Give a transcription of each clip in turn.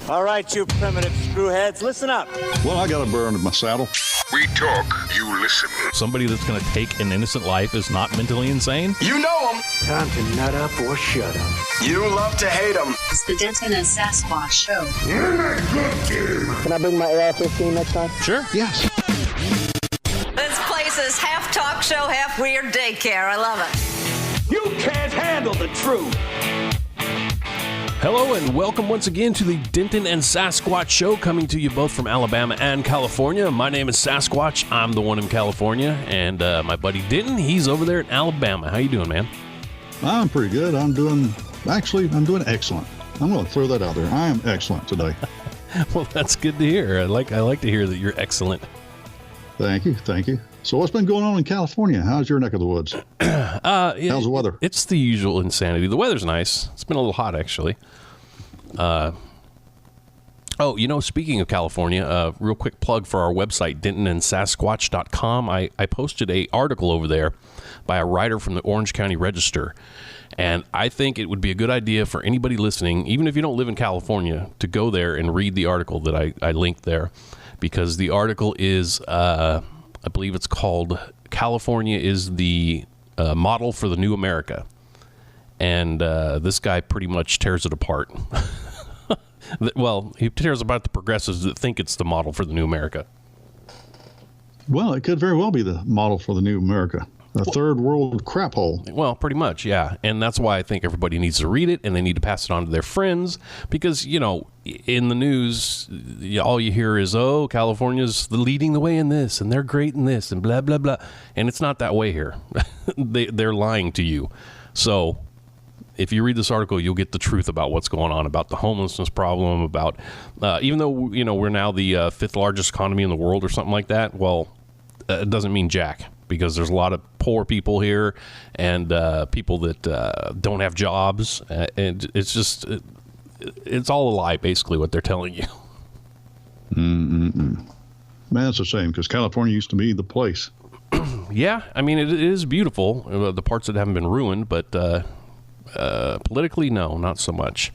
All right, you primitive screwheads, listen up. Well, I got a burr under my saddle. We talk, you listen. Somebody that's going to take an innocent life is not mentally insane? You know them. Time to nut up or shut up. You love to hate them. It's the Denton and Sasquatch show. Can I bring my AR-15 next time? Sure. Yes. This place is half talk show, half weird daycare. I love it. You can't handle the truth. Hello and welcome once again to the Denton and Sasquatch show, coming to you both from Alabama and California. My name is Sasquatch. I'm the one in California, and my buddy Denton, he's over there in Alabama. How you doing, man? I'm pretty good. I'm doing excellent. I'm going to throw that out there. I am excellent today. Well, that's good to hear. I like to hear that you're excellent. Thank you. So what's been going on in California? How's your neck of the woods? How's the weather? It's the usual insanity. The weather's nice. It's been a little hot, actually. Speaking of California, real quick plug for our website, dentonandsasquatch.com. I posted an article over there by a writer from the Orange County Register. And I think it would be a good idea for anybody listening, even if you don't live in California, to go there and read the article that I linked there. Because the article is, I believe it's called California is the Model for the New America. And this guy pretty much tears it apart. Well, he tears apart the progressives that think it's the model for the new America. Well, it could very well be the model for the new America. Third world crap hole. Well, pretty much, yeah. And that's why I think everybody needs to read it, and they need to pass it on to their friends. Because, in the news, all you hear is, oh, California's leading the way in this, and they're great in this, and blah, blah, blah. And it's not that way here. They're lying to you. So if you read this article, you'll get the truth about what's going on, about the homelessness problem, about even though, we're now the fifth largest economy in the world or something like that, well, it doesn't mean jack. Because there's a lot of poor people here and people that don't have jobs. And it's just, it's all a lie, basically, what they're telling you. Man, it's a shame because California used to be the place. Yeah, I mean, it is beautiful, the parts that haven't been ruined, but politically, no, not so much.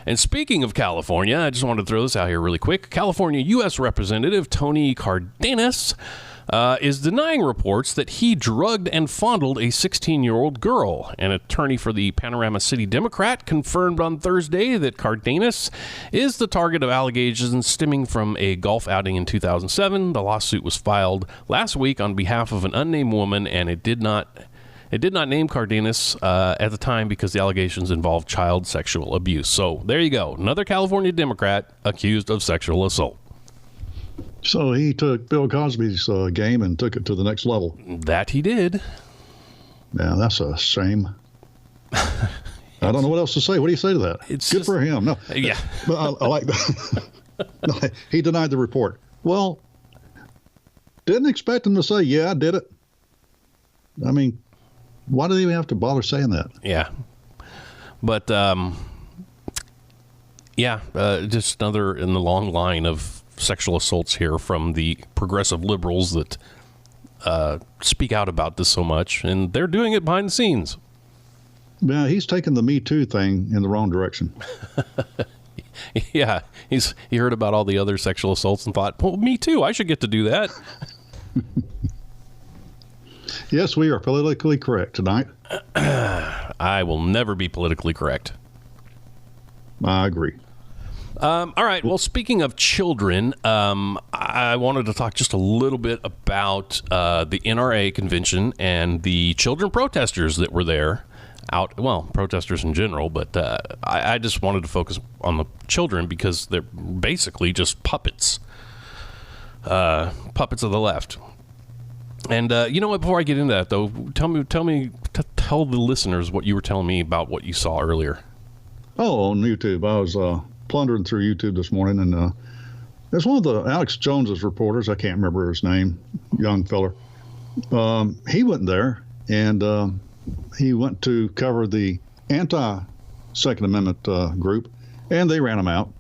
And speaking of California, I just wanted to throw this out here really quick. California U.S. Representative Tony Cardenas is denying reports that he drugged and fondled a 16-year-old girl. An attorney for the Panorama City Democrat confirmed on Thursday that Cardenas is the target of allegations stemming from a golf outing in 2007. The lawsuit was filed last week on behalf of an unnamed woman, and it did not name Cardenas at the time because the allegations involved child sexual abuse. So there you go. Another California Democrat accused of sexual assault. So he took Bill Cosby's game and took it to the next level. That he did. Yeah, that's a shame. I don't know what else to say. What do you say to that? It's good just, for him. No, yeah, I like that. No, he denied the report. Well, didn't expect him to say, "Yeah, I did it." I mean, why do they even have to bother saying that? Yeah, but just another in the long line of sexual assaults here from the progressive liberals that speak out about this so much, and they're doing it behind the scenes. Yeah, he's taken the Me Too thing in the wrong direction. Yeah, he heard about all the other sexual assaults and thought, well, me too, I should get to do that. Yes, we are politically correct tonight. I will never be politically correct. I agree. All right. Well, speaking of children, I wanted to talk just a little bit about the NRA Convention and the children protesters that were there. Protesters in general, but I just wanted to focus on the children because they're basically just puppets. Puppets of the left. And you know what? Before I get into that, though, tell the listeners what you were telling me about what you saw earlier. Oh, on YouTube. I was plundering through YouTube this morning, and there's one of the Alex Jones's reporters. I can't remember his name, young feller. He went there, and he went to cover the anti-Second Amendment group, and they ran him out.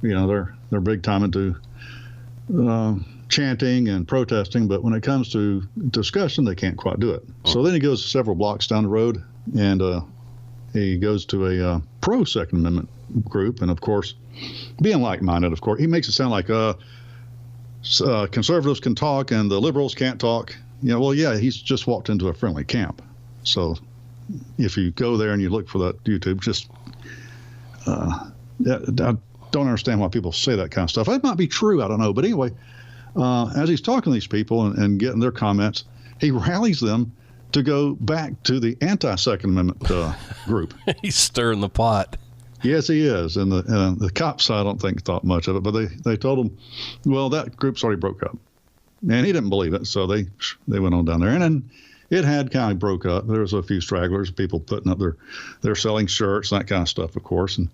They're big time into chanting and protesting, but when it comes to discussion, they can't quite do it. So then he goes several blocks down the road, and he goes to a pro-Second Amendment group. And, of course, being like-minded, of course, he makes it sound like conservatives can talk and the liberals can't talk. Well, yeah, he's just walked into a friendly camp. So if you go there and you look for that YouTube, just I don't understand why people say that kind of stuff. It might be true. I don't know. But anyway, as he's talking to these people and getting their comments, he rallies them to go back to the anti-Second Amendment group. He's stirring the pot. Yes, he is. And the cops, I don't think, thought much of it. But they told him, well, that group's already broke up. And he didn't believe it. So they went on down there. And then it had kind of broke up. There was a few stragglers, people putting up they're selling shirts, that kind of stuff, of course. And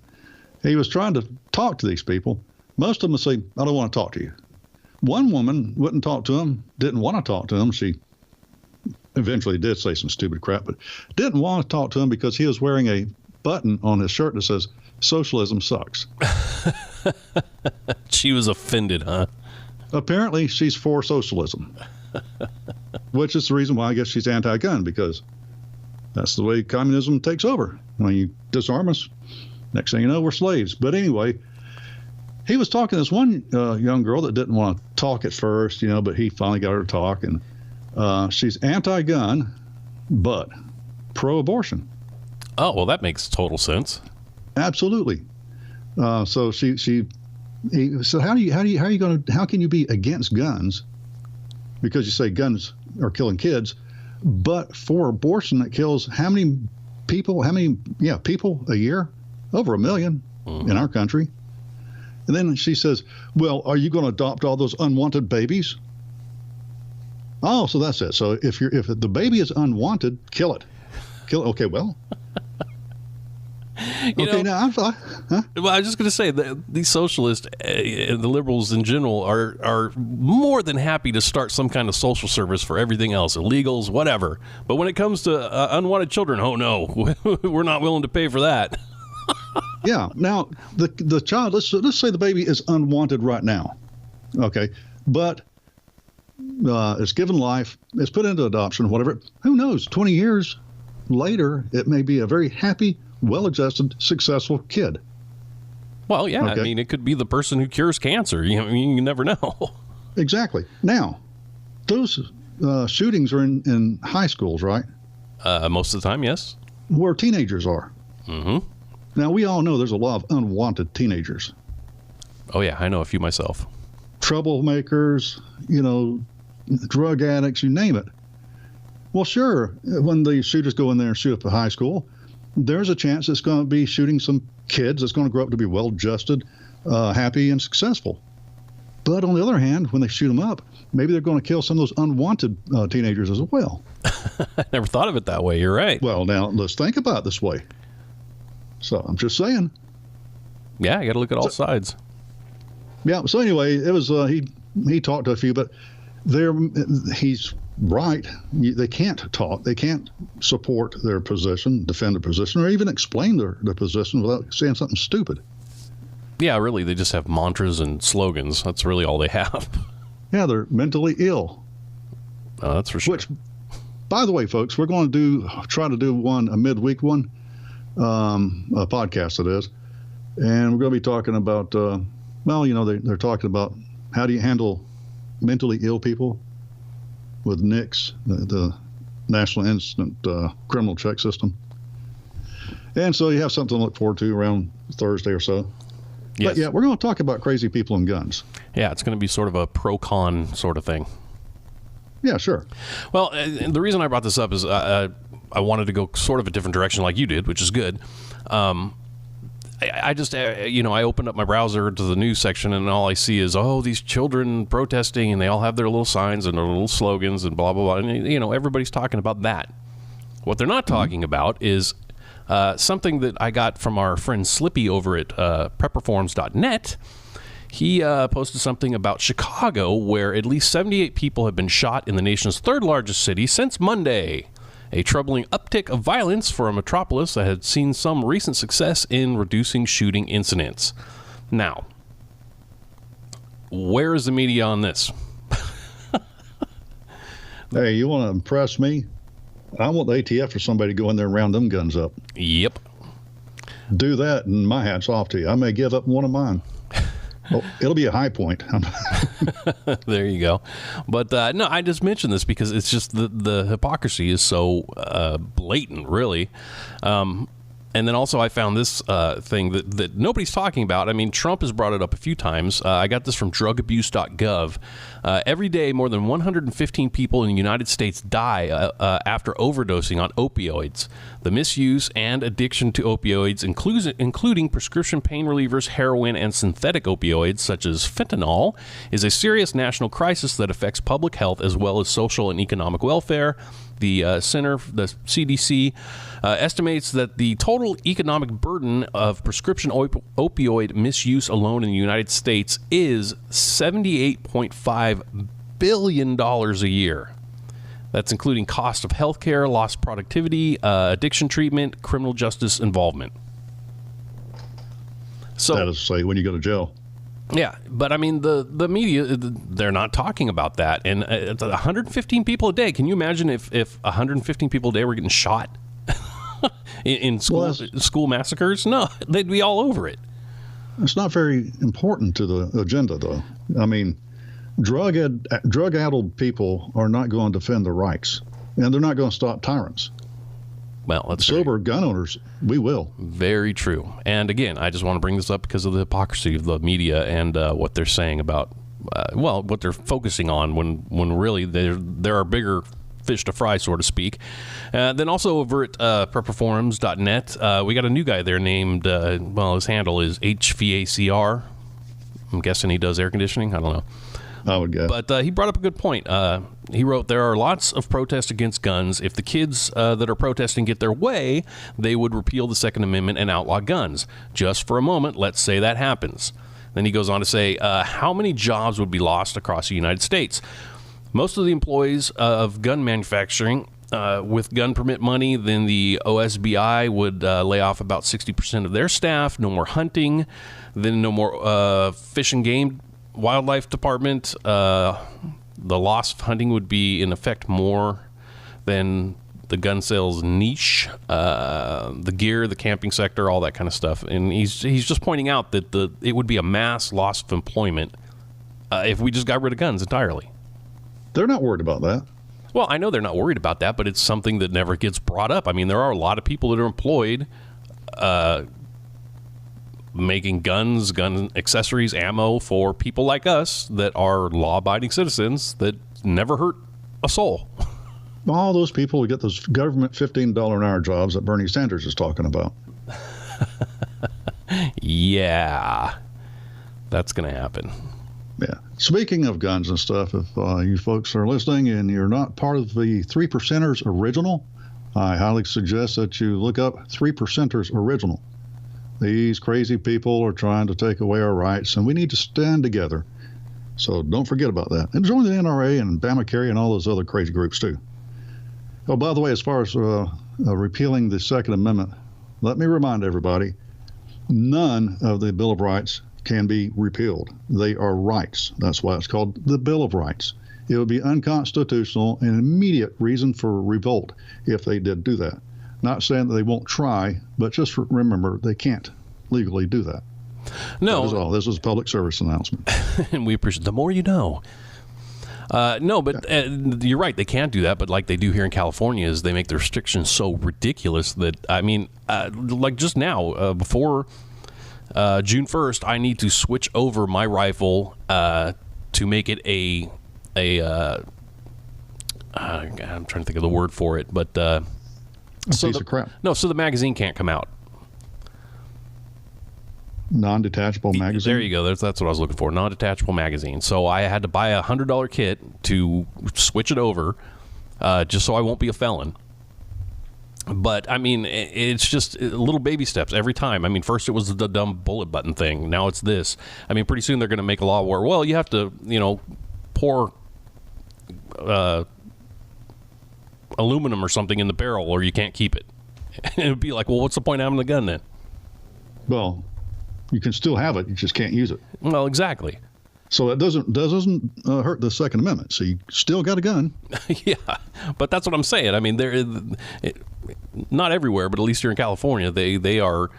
he was trying to talk to these people. Most of them would say, I don't want to talk to you. One woman wouldn't talk to him, didn't want to talk to him. She eventually did say some stupid crap, but didn't want to talk to him because he was wearing a button on his shirt that says, socialism sucks. She was offended, huh? Apparently, she's for socialism, which is the reason why I guess she's anti-gun, because that's the way communism takes over. When you disarm us, next thing you know, we're slaves. But anyway, he was talking to this one young girl that didn't want to talk at first, but he finally got her to talk. And she's anti-gun, but pro-abortion. Oh, well, that makes total sense. Absolutely. So he said, how can you be against guns because you say guns are killing kids, but for abortion that kills how many people a year? Over 1 million in our country. And then she says, well, are you going to adopt all those unwanted babies? Oh, so that's it. So if the baby is unwanted, kill it. Okay, well. Well, I was just going to say that these socialists and the liberals in general are more than happy to start some kind of social service for everything else, illegals, whatever. But when it comes to unwanted children, oh no, we're not willing to pay for that. Yeah. Now the child, let's say the baby is unwanted right now. Okay, but it's given life, it's put into adoption, whatever. Who knows? 20 years later, it may be a very happy, well-adjusted, successful kid. Well, yeah. Okay. I mean, it could be the person who cures cancer. You never know. Exactly. Now, those shootings are in high schools, right? Most of the time, yes. Where teenagers are. Mm-hmm. Now, we all know there's a lot of unwanted teenagers. Oh, yeah. I know a few myself. Troublemakers, drug addicts, you name it. Well, sure, when the shooters go in there and shoot up a high school, there's a chance it's going to be shooting some kids that's going to grow up to be well-adjusted, happy, and successful. But on the other hand, when they shoot them up, maybe they're going to kill some of those unwanted teenagers as well. I never thought of it that way. You're right. Well, now, let's think about it this way. So I'm just saying. Yeah, you got to look at all sides. Yeah, so anyway, it was he talked to a few, but he's right. They can't talk. They can't support their position, defend their position, or even explain their position without saying something stupid. Yeah, really, they just have mantras and slogans. That's really all they have. Yeah, they're mentally ill. That's for sure. Which, by the way, folks, we're going to try to do a midweek one, a podcast it is, and we're going to be talking about, they're talking about how do you handle mentally ill people with NICS, the National Instant Criminal Check System. And so you have something to look forward to around Thursday or so. Yes. But yeah, we're going to talk about crazy people and guns. Yeah, it's going to be sort of a pro-con sort of thing. Yeah, sure. Well, the reason I brought this up is I wanted to go sort of a different direction like you did, which is good. I just, I opened up my browser to the news section and all I see is, these children protesting and they all have their little signs and their little slogans and blah, blah, blah. And, everybody's talking about that. What they're not talking about is something that I got from our friend Slippy over at prepperforms.net. He posted something about Chicago where at least 78 people have been shot in the nation's third largest city since Monday. A troubling uptick of violence for a metropolis that had seen some recent success in reducing shooting incidents. Now, where is the media on this? Hey, you want to impress me? I want the ATF or somebody to go in there and round them guns up. Yep. do that, and my hat's off to you. I may give up one of mine. Well, it'll be a high point. There you go. But no, I just mentioned this because it's just the hypocrisy is so blatant, really. And then also I found this thing that nobody's talking about. I mean, Trump has brought it up a few times. I got this from drugabuse.gov. Every day, more than 115 people in the United States die after overdosing on opioids. The misuse and addiction to opioids, including prescription pain relievers, heroin, and synthetic opioids, such as fentanyl, is a serious national crisis that affects public health as well as social and economic welfare. The CDC, estimates that the total economic burden of prescription opioid misuse alone in the United States is $78.5 billion a year. That's including cost of healthcare, lost productivity, addiction treatment, criminal justice involvement. So that is to say, when you go to jail. Yeah, but I mean, the media, they're not talking about that. And 115 people a day. Can you imagine if 115 people a day were getting shot in school massacres? No, they'd be all over it. It's not very important to the agenda, though. I mean, drug-addled people are not going to defend their rights, and they're not going to stop tyrants. Well, that's sober gun owners, we will. Very true. And again, I just want to bring this up because of the hypocrisy of the media and what they're saying about, what they're focusing on when really there are bigger fish to fry, so to speak. Then also over at prepperforums.net, we got a new guy there named, his handle is HVACR. I'm guessing he does air conditioning. I don't know. I would guess. But he brought up a good point. He wrote, there are lots of protests against guns. If the kids that are protesting get their way, they would repeal the Second Amendment and outlaw guns. Just for a moment, let's say that happens. Then he goes on to say, how many jobs would be lost across the United States? Most of the employees of gun manufacturing with gun permit money, then the OSBI would lay off about 60% of their staff. No more hunting, then no more fish and game wildlife department. The loss of hunting would be in effect more than the gun sales niche, the gear, the camping sector, all that kind of stuff. And he's just pointing out that it would be a mass loss of employment if we just got rid of guns entirely. They're not worried about that. Well, I know they're not worried about that, but it's something that never gets brought up. I mean, there are a lot of people that are employed making guns, gun accessories, ammo for people like us that are law-abiding citizens that never hurt a soul. All those people who get those government $15 an hour jobs that Bernie Sanders is talking about. Yeah, that's going to happen. Yeah. Speaking of guns and stuff, if you folks are listening and you're not part of the 3%ers Original, I highly suggest that you look up 3%ers Original. These crazy people are trying to take away our rights, and we need to stand together. So don't forget about that. And join the NRA and Obamacare and all those other crazy groups, too. Oh, by the way, as far as repealing the Second Amendment, let me remind everybody, none of the Bill of Rights can be repealed. They are rights. That's why it's called the Bill of Rights. It would be unconstitutional and immediate reason for revolt if they did do that. Not saying that they won't try, but just remember they can't legally do that. No. That is all. This is a public service announcement. And we appreciate the more you know. No, but you're right. They can't do that. But like they do here in California is they make the restrictions so ridiculous that, I mean, like just now, before June 1st, I need to switch over my rifle to make it I'm trying to think of the word for it, but a piece of crap. No, so the magazine can't come out. Non-detachable magazine? There you go. That's what I was looking for. Non-detachable magazine. So I had to buy a $100 kit to switch it over just so I won't be a felon. But, I mean, it's just little baby steps every time. I mean, first it was the dumb bullet button thing. Now it's this. I mean, pretty soon they're going to make a law where, well, you have to, pour aluminum or something in the barrel or you can't keep it. And it would be like, well, what's the point of having the gun then? Well, you can still have it. You just can't use it. Well, exactly. So that doesn't hurt the Second Amendment. So you still got a gun. Yeah, but that's what I'm saying. I mean, not everywhere, but at least here in California, they are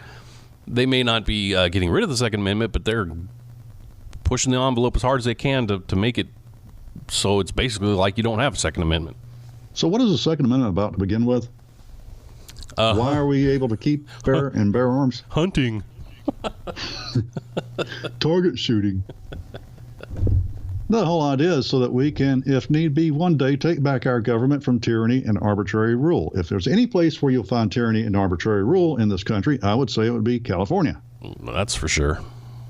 They may not be getting rid of the Second Amendment, but they're pushing the envelope as hard as they can to make it so it's basically like you don't have a Second Amendment. So what is the Second Amendment about to begin with? Why are we able to keep bear arms? Hunting. Target shooting. The whole idea is so that we can, if need be, one day take back our government from tyranny and arbitrary rule. If there's any place where you'll find tyranny and arbitrary rule in this country, I would say it would be California. That's for sure.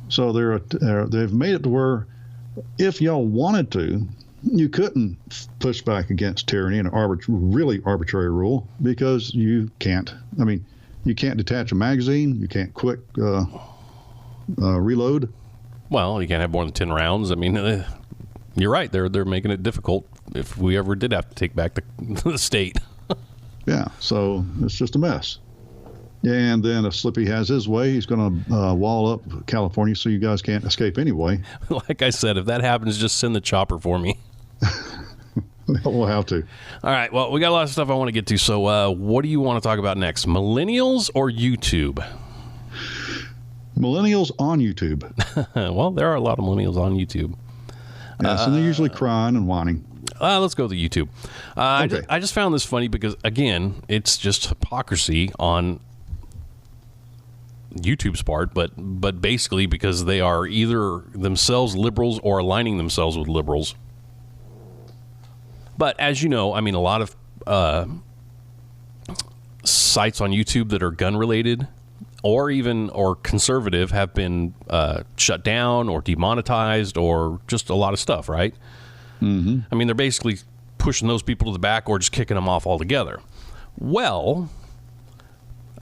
So they've made it to where if y'all wanted to, you couldn't push back against tyranny and really arbitrary rule because you can't. I mean, you can't detach a magazine. You can't quick reload. Well, you can't have more than 10 rounds. I mean, you're right. They're making it difficult if we ever did have to take back the state. Yeah, so it's just a mess. And then if Slippy has his way, he's going to wall up California so you guys can't escape anyway. Like I said, if that happens, just send the chopper for me. We'll have to. All right. Well, we got a lot of stuff I want to get to. So what do you want to talk about next? Millennials or YouTube? Millennials on YouTube. Well, there are a lot of millennials on YouTube. Yes, and they're usually crying and whining. Let's go to YouTube. Okay. I just found this funny because, again, it's just hypocrisy on YouTube's part, but basically because they are either themselves liberals or aligning themselves with liberals. But as you know, I mean, a lot of sites on YouTube that are gun related or conservative have been shut down or demonetized or just a lot of stuff, right? Mm-hmm. I mean, they're basically pushing those people to the back or just kicking them off altogether. Well,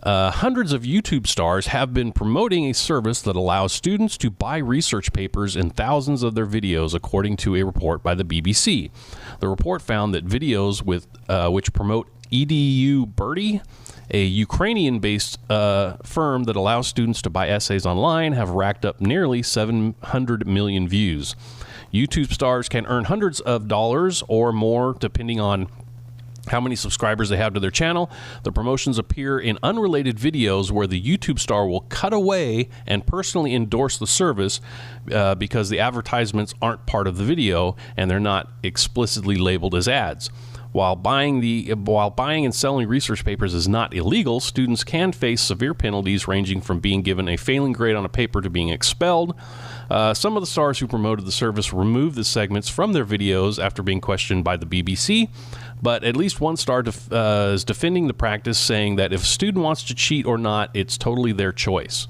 hundreds of YouTube stars have been promoting a service that allows students to buy research papers in thousands of their videos, according to a report by the BBC. The report found that videos which promote EDU Birdie, a Ukrainian-based firm that allows students to buy essays online, have racked up nearly 700 million views. YouTube stars can earn hundreds of dollars or more depending on how many subscribers they have to their channel. The promotions appear in unrelated videos where the YouTube star will cut away and personally endorse the service because the advertisements aren't part of the video and they're not explicitly labeled as ads. While buying and selling research papers is not illegal, students can face severe penalties ranging from being given a failing grade on a paper to being expelled. Some of the stars who promoted the service removed the segments from their videos after being questioned by the BBC, but at least one star is defending the practice, saying that if a student wants to cheat or not, it's totally their choice.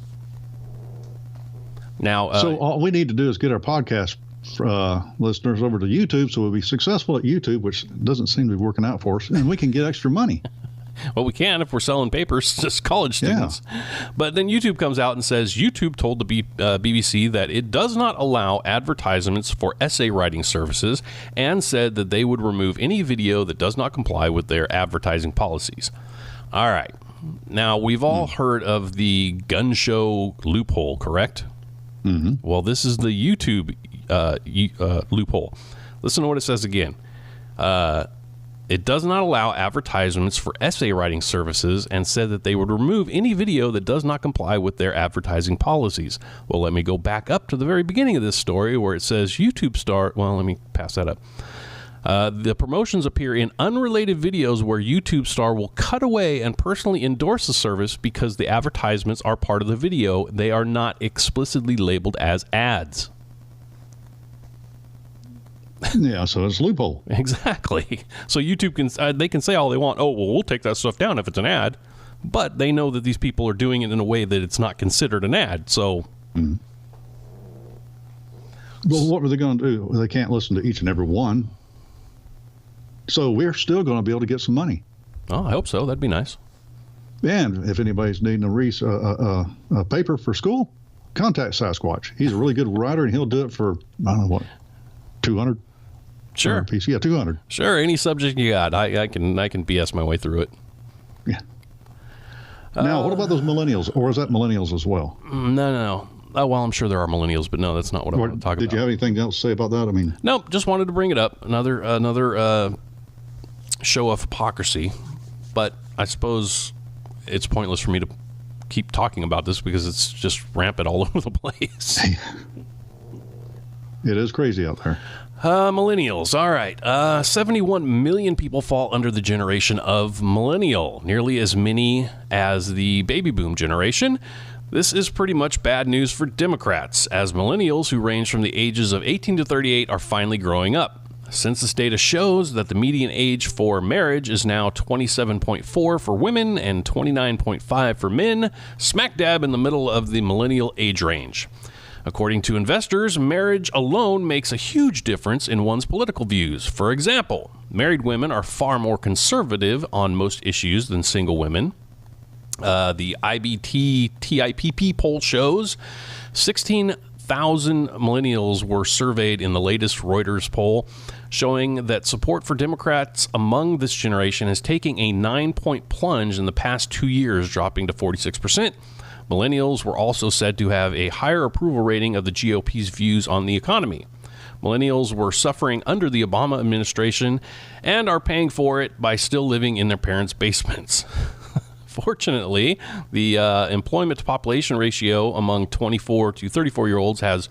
Now, so all we need to do is get our podcast listeners over to YouTube so we'll be successful at YouTube, which doesn't seem to be working out for us, and we can get extra money. Well, we can if we're selling papers to college students. Yeah. But then YouTube comes out and says YouTube told the BBC that it does not allow advertisements for essay writing services and said that they would remove any video that does not comply with their advertising policies. All right. Now, we've all heard of the gun show loophole, correct? Mm-hmm. Well, this is the YouTube loophole. Listen to what it says again. It does not allow advertisements for essay writing services and said that they would remove any video that does not comply with their advertising policies. Well, let me go back up to the very beginning of this story where it says YouTube star. Well, let me pass that up. The promotions appear in unrelated videos where YouTube star will cut away and personally endorse the service because the advertisements are part of the video. They are not explicitly labeled as ads. Yeah, so it's a loophole. Exactly. So YouTube can say all they want. Oh, well, we'll take that stuff down if it's an ad, but they know that these people are doing it in a way that it's not considered an ad. So, well, what were they going to do? They can't listen to each and every one. So we're still going to be able to get some money. Oh, I hope so. That'd be nice. And if anybody's needing a paper for school, contact Sasquatch. He's a really good writer, and he'll do it for I don't know what, 200. Sure. Piece. Yeah, 200. Sure, any subject you got. I can BS my way through it. Yeah. Now, what about those millennials? Or is that millennials as well? No. Oh, well, I'm sure there are millennials, but no, that's not what I want to talk about. Did you have anything else to say about that? I mean, nope, just wanted to bring it up. Another show of hypocrisy, but I suppose it's pointless for me to keep talking about this because it's just rampant all over the place. It is crazy out there. Millennials. All right. 71 million people fall under the generation of millennial, nearly as many as the baby boom generation. This is pretty much bad news for Democrats, as millennials who range from the ages of 18 to 38 are finally growing up. Census data shows that the median age for marriage is now 27.4 for women and 29.5 for men, smack dab in the middle of the millennial age range. According to investors, marriage alone makes a huge difference in one's political views. For example, married women are far more conservative on most issues than single women. The IBT-TIPP poll shows 16,000 millennials were surveyed in the latest Reuters poll, showing that support for Democrats among this generation is taking a 9-point plunge in the past 2 years, dropping to 46%. Millennials were also said to have a higher approval rating of the GOP's views on the economy. Millennials were suffering under the Obama administration and are paying for it by still living in their parents' basements. Fortunately, the employment-to-population ratio among 24 to 34-year-olds has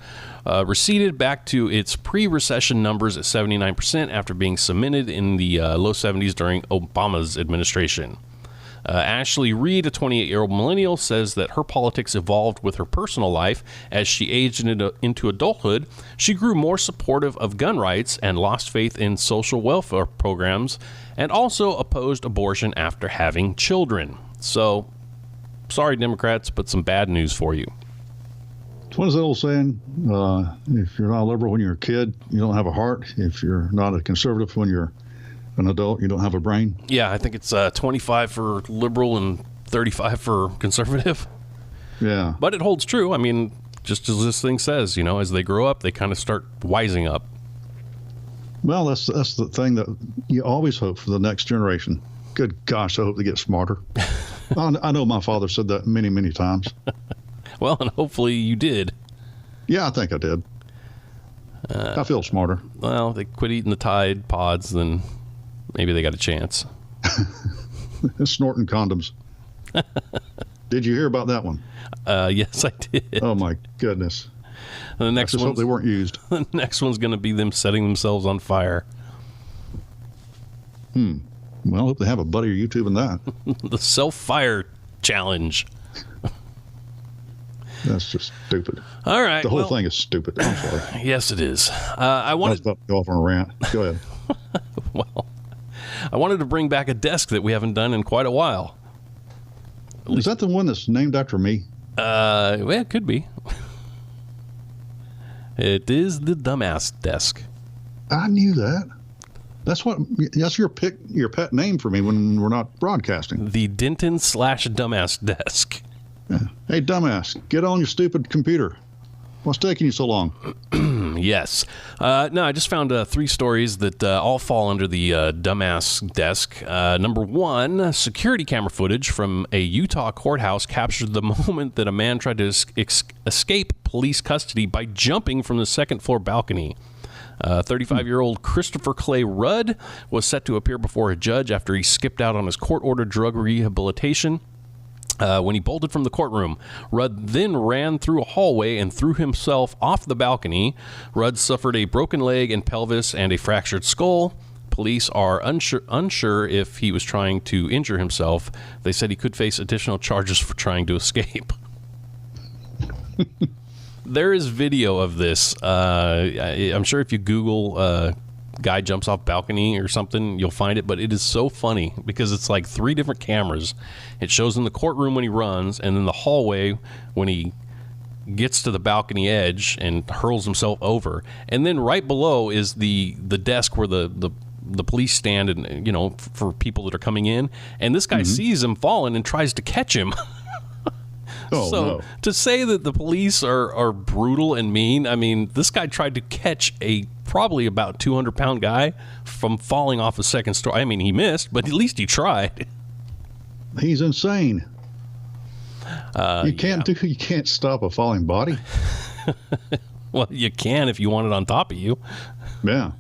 receded back to its pre-recession numbers at 79% after being cemented in the low 70s during Obama's administration. Ashley Reed, a 28-year-old millennial, says that her politics evolved with her personal life. As she aged into adulthood, she grew more supportive of gun rights and lost faith in social welfare programs, and also opposed abortion after having children. So, sorry, Democrats, but some bad news for you. What is that old saying? If you're not a liberal when you're a kid, you don't have a heart. If you're not a conservative when you're an adult, you don't have a brain. Yeah, I think it's 25 for liberal and 35 for conservative. Yeah. But it holds true. I mean, just as this thing says, you know, as they grow up, they kind of start wising up. Well, that's the thing that you always hope for the next generation. Good gosh, I hope they get smarter. I know my father said that many, many times. Well, and hopefully you did. Yeah, I think I did. I feel smarter. Well, they quit eating the Tide Pods, then maybe they got a chance. Snorting condoms. Did you hear about that one? Yes, I did. Oh, my goodness. The next I just hope they weren't used. The next one's going to be them setting themselves on fire. Well, I hope they have a buddy or YouTube in that. The self-fire challenge. That's just stupid. All right. The whole thing is stupid. I'm sorry. Yes, it is. I was about to go off on a rant. Go ahead. Well, I wanted to bring back a desk that we haven't done in quite a while. Is that the one that's named after me? Well, it could be. It is the Dumbass Desk. I knew that. That's your pet name for me when we're not broadcasting. The Denton/Dumbass Desk. Yeah. Hey, dumbass, get on your stupid computer. What's taking you so long? Yes. No, I just found 3 stories that all fall under the Dumbass Desk. Number 1, security camera footage from a Utah courthouse captured the moment that a man tried to escape police custody by jumping from the second-floor balcony. 35-year-old Christopher Clay Rudd was set to appear before a judge after he skipped out on his court-ordered drug rehabilitation. When he bolted from the courtroom, Rudd then ran through a hallway and threw himself off the balcony. Rudd suffered a broken leg and pelvis and a fractured skull. Police are unsure if he was trying to injure himself. They said he could face additional charges for trying to escape. There is video of this. I'm sure if you Google guy jumps off balcony or something, you'll find it, but it is so funny because it's like 3 different cameras. It shows in the courtroom when he runs, and then the hallway when he gets to the balcony edge and hurls himself over, and then right below is the desk where the police stand, and you know, for people that are coming in, and this guy sees him falling and tries to catch him. To say that the police are brutal and mean, I mean, this guy tried to catch a probably about 200-pound guy from falling off a second story. I mean, he missed, but at least he tried. He's insane. You can't stop a falling body. Well, you can if you want it on top of you. Yeah.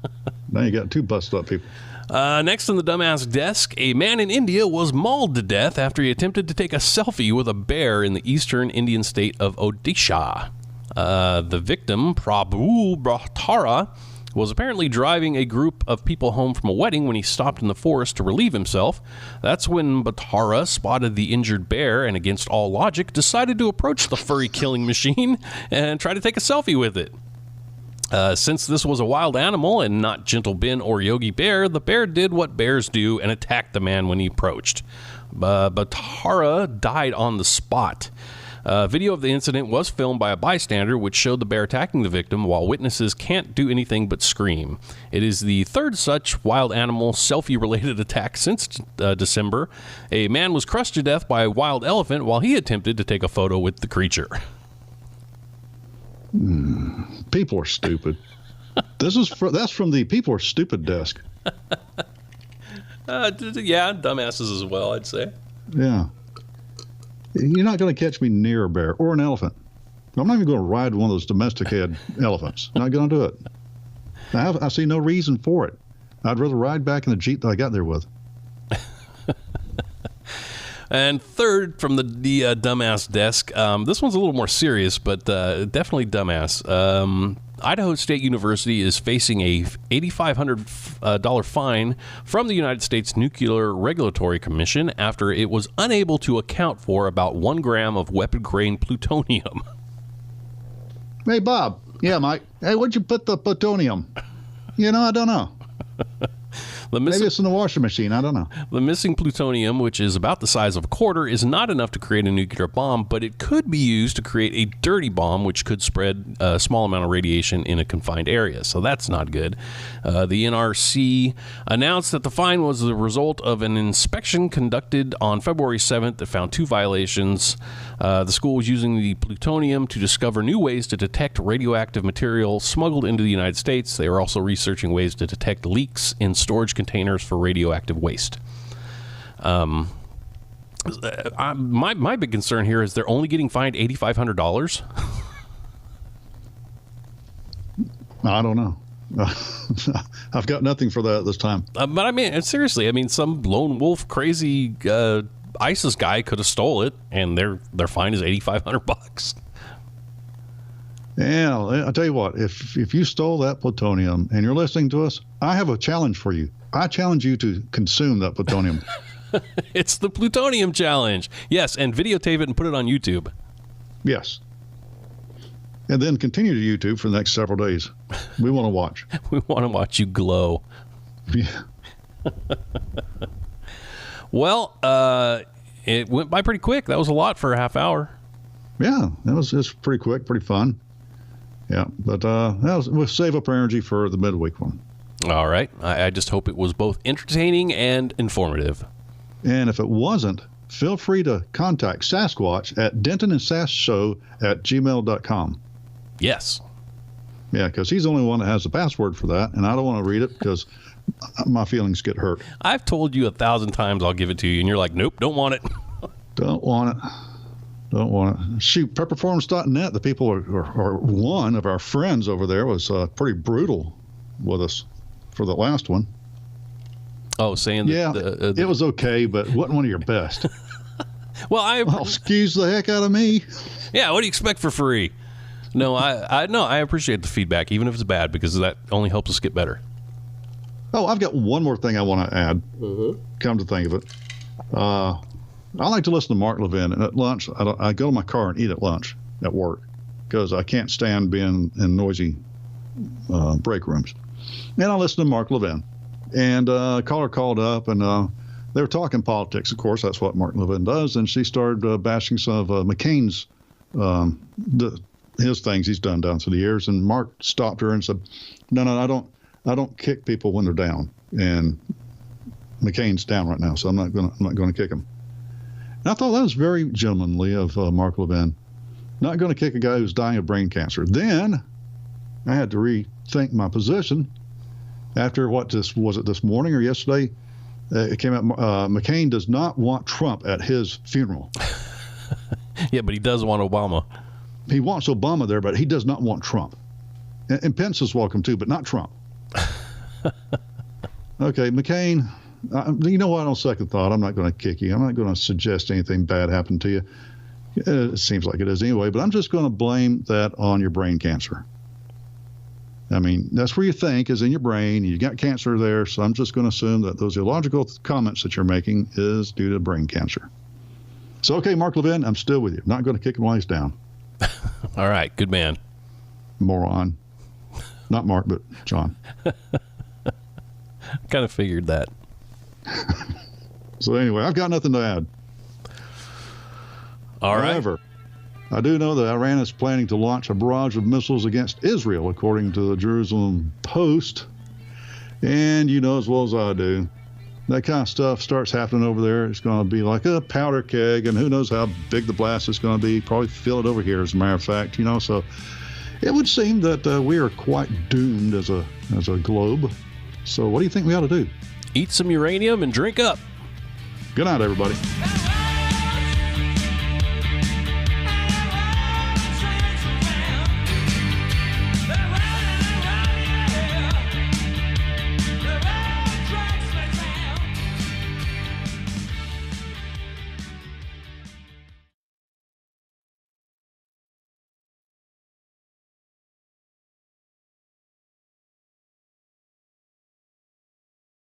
Now you got 2 busted up people. Next on the dumbass desk, a man in India was mauled to death after he attempted to take a selfie with a bear in the eastern Indian state of Odisha. The victim, Prabhu Bhattara, was apparently driving a group of people home from a wedding when he stopped in the forest to relieve himself. That's when Bhattara spotted the injured bear and, against all logic, decided to approach the furry killing machine and try to take a selfie with it. Since this was a wild animal and not Gentle Ben or Yogi Bear, the bear did what bears do and attacked the man when he approached. Bhattara died on the spot. Video of the incident was filmed by a bystander, which showed the bear attacking the victim while witnesses can't do anything but scream. It is the third such wild animal selfie-related attack since December. A man was crushed to death by a wild elephant while he attempted to take a photo with the creature. People are stupid. That's from the People Are Stupid desk. Yeah, dumbasses as well, I'd say. Yeah. You're not going to catch me near a bear or an elephant. I'm not even going to ride one of those domesticated elephants. Not going to do it. I see no reason for it. I'd rather ride back in the Jeep that I got there with. And third from the dumbass desk, this one's a little more serious, but definitely dumbass. Idaho State University is facing a $8,500 fine from the United States Nuclear Regulatory Commission after it was unable to account for about 1 gram of weapon-grade plutonium. Hey, Bob. Yeah, Mike. Hey, where'd you put the plutonium? I don't know. Maybe it's in the washing machine. I don't know. The missing plutonium, which is about the size of a quarter, is not enough to create a nuclear bomb, but it could be used to create a dirty bomb, which could spread a small amount of radiation in a confined area. So that's not good. The NRC announced that the fine was the result of an inspection conducted on February 7th that found 2 violations. The school was using the plutonium to discover new ways to detect radioactive material smuggled into the United States. They were also researching ways to detect leaks in storage containers for radioactive waste. My big concern here is they're only getting fined $8,500. I don't know. I've got nothing for that this time. But I mean, seriously, some lone wolf crazy ISIS guy could have stole it, and their fine is $8,500. Yeah, I'll tell you what. If you stole that plutonium and you're listening to us, I have a challenge for you. I challenge you to consume that plutonium. It's the plutonium challenge. Yes, and videotape it and put it on YouTube. Yes. And then continue to YouTube for the next several days. We want to watch. We want to watch you glow. Yeah. Well, it went by pretty quick. That was a lot for a half hour. Yeah, it's pretty quick, pretty fun. Yeah, but we'll save up our energy for the midweek one. All right. I just hope it was both entertaining and informative. And if it wasn't, feel free to contact Sasquatch at Denton and Show@gmail.com. Yes. Yeah, because he's the only one that has the password for that, and I don't want to read it because my feelings get hurt. I've told you 1,000 times I'll give it to you, and you're like, nope, don't want it. Don't want it. Don't want it. Shoot, prepperformance.net, the people are one of our friends over there was pretty brutal with us for the last one. Oh, saying that it was okay, but wasn't one of your best. Well, excuse the heck out of me. Yeah, what do you expect for free? No, I appreciate the feedback, even if it's bad, because that only helps us get better. Oh, I've got one more thing I want to add. Come to think of it. I like to listen to Mark Levin, and at lunch, I go to my car and eat at lunch at work because I can't stand being in noisy break rooms. And I listen to Mark Levin. And a caller called up, and they were talking politics, of course. That's what Mark Levin does. And she started bashing some of McCain's his things he's done down through the years. And Mark stopped her and said, "No, I don't kick people when they're down. And McCain's down right now, so I'm not going to kick him." And I thought that was very gentlemanly of Mark Levin. Not going to kick a guy who's dying of brain cancer. Then I had to rethink my position. After was it this morning or yesterday? It came out. McCain does not want Trump at his funeral. Yeah, but he does want Obama. He wants Obama there, but he does not want Trump. And Pence is welcome too, but not Trump. Okay, McCain, you know what? On second thought, I'm not going to kick you. I'm not going to suggest anything bad happened to you. It seems like it is anyway, but I'm just going to blame that on your brain cancer. I mean, that's where you think is in your brain. You got cancer there, so I'm just going to assume that those illogical comments that you're making is due to brain cancer. So, okay, Mark Levin, I'm still with you. I'm not going to kick him while he's down. All right, good man. Moron. Not Mark, but John. Kind of figured that. So anyway, I've got nothing to add. All right. However, I do know that Iran is planning to launch a barrage of missiles against Israel, according to the Jerusalem Post. And you know as well as I do, that kind of stuff starts happening over there. It's going to be like a powder keg, and who knows how big the blast is going to be. Probably feel it over here, as a matter of fact. You know, so it would seem that we are quite doomed as a globe. So what do you think we ought to do? Eat some uranium and drink up. Good night, everybody.